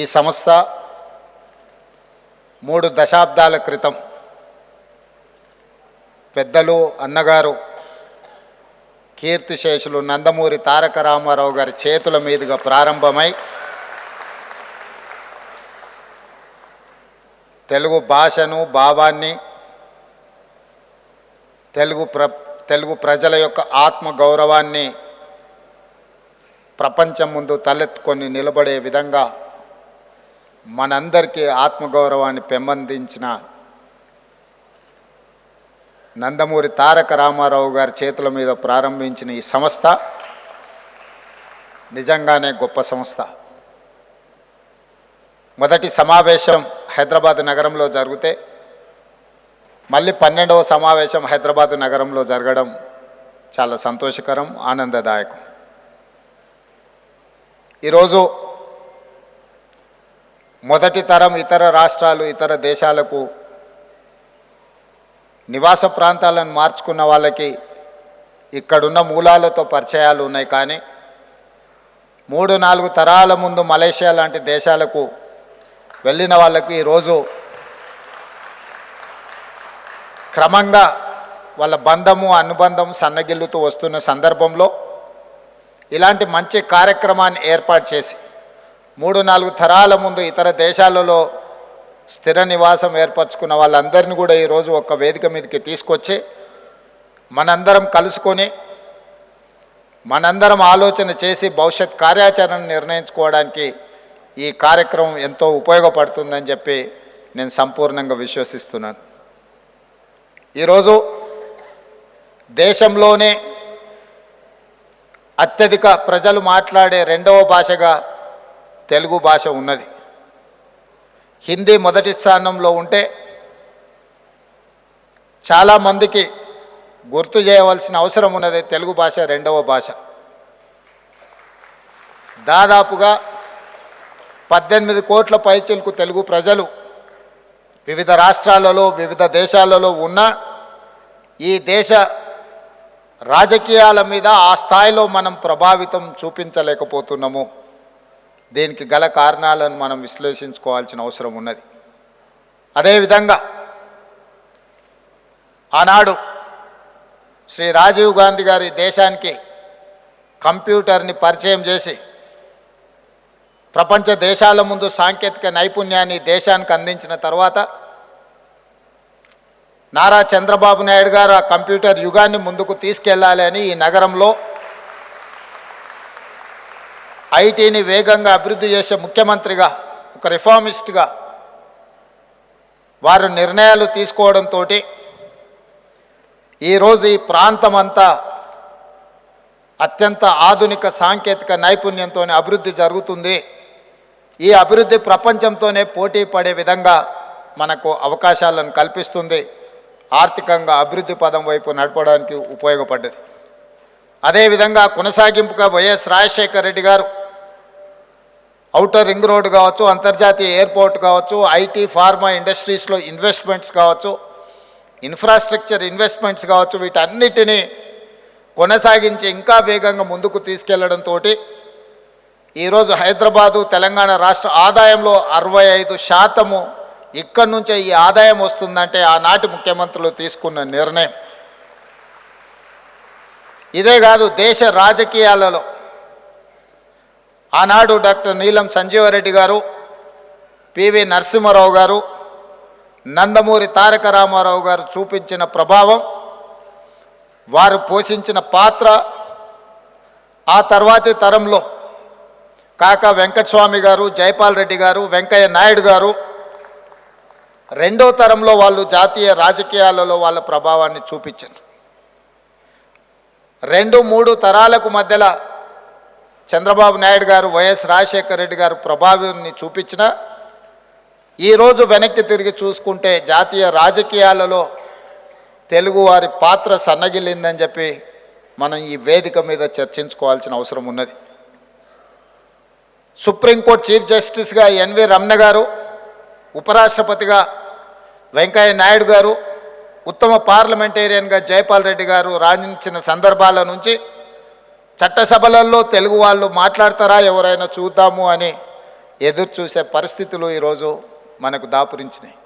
ఈ సంస్థ 3 దశాబ్దాల క్రితం పెద్దలు అన్నగారు కీర్తిశేషులు నందమూరి తారక రామారావు గారి చేతుల మీదుగా ప్రారంభమై తెలుగు భాషను భావాన్ని తెలుగు ప్రజల యొక్క ఆత్మ గౌరవాన్ని ప్రపంచం ముందు తలెత్తుకొని నిలబడే విధంగా మనందరికీ ఆత్మగౌరవాన్ని పెంపొందించిన నందమూరి తారక రామారావు గారి చేతుల మీద ప్రారంభించిన ఈ సంస్థ నిజంగానే గొప్ప సంస్థ. మొదటి సమావేశం హైదరాబాద్ నగరంలో జరిగితే మళ్ళీ 12వ సమావేశం హైదరాబాద్ నగరంలో జరగడం చాలా సంతోషకరం, ఆనందదాయకం. ఈరోజు మొదటి తరం ఇతర రాష్ట్రాలు ఇతర దేశాలకు నివాస ప్రాంతాలను మార్చుకున్న వాళ్ళకి ఇక్కడున్న మూలాలతో పరిచయాలు ఉన్నాయి. కానీ 3-4 తరాల ముందు మలేషియా లాంటి దేశాలకు వెళ్ళిన వాళ్ళకి ఈరోజు క్రమంగా వాళ్ళ బంధము అనుబంధం సన్నగిల్లుతూ వస్తున్న సందర్భంలో ఇలాంటి మంచి కార్యక్రమాన్ని ఏర్పాటు చేసి 3-4 తరాల ముందు ఇతర దేశాలలో స్థిర నివాసం ఏర్పరచుకున్న వాళ్ళందరినీ కూడా ఈరోజు ఒక వేదిక మీదకి తీసుకొచ్చి మనందరం కలుసుకొని మనందరం ఆలోచన చేసి భవిష్యత్ కార్యాచరణ నిర్ణయించుకోవడానికి ఈ కార్యక్రమం ఎంతో ఉపయోగపడుతుందని చెప్పి నేను సంపూర్ణంగా విశ్వసిస్తున్నాను. ఈరోజు దేశంలోనే అత్యధిక ప్రజలు మాట్లాడే 2వ భాషగా తెలుగు భాష ఉన్నది. హిందీ మొదటి స్థానంలో ఉంటే చాలామందికి గుర్తు చేయవలసిన అవసరం ఉన్నది తెలుగు భాష 2వ భాష. దాదాపుగా 18 కోట్ల పైచిలకు తెలుగు ప్రజలు వివిధ రాష్ట్రాలలో వివిధ దేశాలలో ఉన్న ఈ దేశ రాజకీయాల మీద ఆ స్థాయిలో మనం ప్రభావితం చూపించలేకపోతున్నాము. దీనికి గల కారణాలను మనం విశ్లేషించుకోవాల్సిన అవసరం ఉన్నది. అదేవిధంగా ఆనాడు శ్రీ రాజీవ్ గాంధీ గారి దేశానికి కంప్యూటర్ని పరిచయం చేసి ప్రపంచ దేశాల ముందు సాంకేతిక నైపుణ్యాన్ని దేశానికి అందించిన తర్వాత నారా చంద్రబాబు నాయుడు గారు ఆ కంప్యూటర్ యుగాన్ని ముందుకు తీసుకెళ్ళాలి అని ఈ నగరంలో ఐటీని వేగంగా అభివృద్ధి చేసే ముఖ్యమంత్రిగా ఒక రిఫార్మిస్ట్గా వారు నిర్ణయాలు తీసుకోవడంతో ఈరోజు ఈ ప్రాంతమంతా అత్యంత ఆధునిక సాంకేతిక నైపుణ్యంతో అభివృద్ధి జరుగుతుంది. ఈ అభివృద్ధి ప్రపంచంతోనే పోటీ పడే విధంగా మనకు అవకాశాలను కల్పిస్తుంది. ఆర్థికంగా అభివృద్ధి పదం వైపు నడపడానికి ఉపయోగపడ్డది. అదేవిధంగా కొనసాగింపుగా వైఎస్ రాజశేఖర రెడ్డి గారు ఔటర్ రింగ్ రోడ్ కావచ్చు, అంతర్జాతీయ ఎయిర్పోర్ట్ కావచ్చు, ఐటీ ఫార్మా ఇండస్ట్రీస్లో ఇన్వెస్ట్మెంట్స్ కావచ్చు, ఇన్ఫ్రాస్ట్రక్చర్ ఇన్వెస్ట్మెంట్స్ కావచ్చు, వీటన్నిటినీ కొనసాగించి ఇంకా వేగంగా ముందుకు తీసుకెళ్లడంతో ఈరోజు హైదరాబాదు తెలంగాణ రాష్ట్ర ఆదాయంలో 65% ఇక్కడి నుంచే ఈ ఆదాయం వస్తుందంటే ఆనాటి ముఖ్యమంత్రులు తీసుకున్న నిర్ణయం. ఇదే కాదు, దేశ రాజకీయాలలో ఆనాడు డాక్టర్ నీలం సంజీవరెడ్డి గారు, పివి నరసింహారావు గారు, నందమూరి తారక రామారావు గారు చూపించిన ప్రభావం, వారు పోషించిన పాత్ర, ఆ తర్వాతి తరంలో కాకా వెంకటస్వామి గారు, జైపాల్ రెడ్డి గారు, వెంకయ్య నాయుడు గారు, 2వ తరంలో వాళ్ళు జాతీయ రాజకీయాలలో వాళ్ళ ప్రభావాన్ని చూపించారు. 2-3 తరాలకు మధ్యలో చంద్రబాబు నాయుడు గారు, వైఎస్ రాజశేఖర రెడ్డి గారు ప్రభావాన్ని చూపించిన ఈరోజు వెనక్కి తిరిగి చూసుకుంటే జాతీయ రాజకీయాలలో తెలుగువారి పాత్ర సన్నగిల్లిందని చెప్పి మనం ఈ వేదిక మీద చర్చించుకోవాల్సిన అవసరం ఉన్నది. సుప్రీంకోర్టు చీఫ్ జస్టిస్గా ఎన్వి రమణ గారు, ఉపరాష్ట్రపతిగా వెంకయ్య నాయుడు గారు, ఉత్తమ పార్లమెంటేరియన్గా జైపాల్ రెడ్డి గారు రాణించిన సందర్భాల నుంచి చట్టసభలలో తెలుగు వాళ్ళు మాట్లాడతారా ఎవరైనా చూద్దాము అని ఎదురు చూసే పరిస్థితులు ఈరోజు మనకు దాపురించినాయి.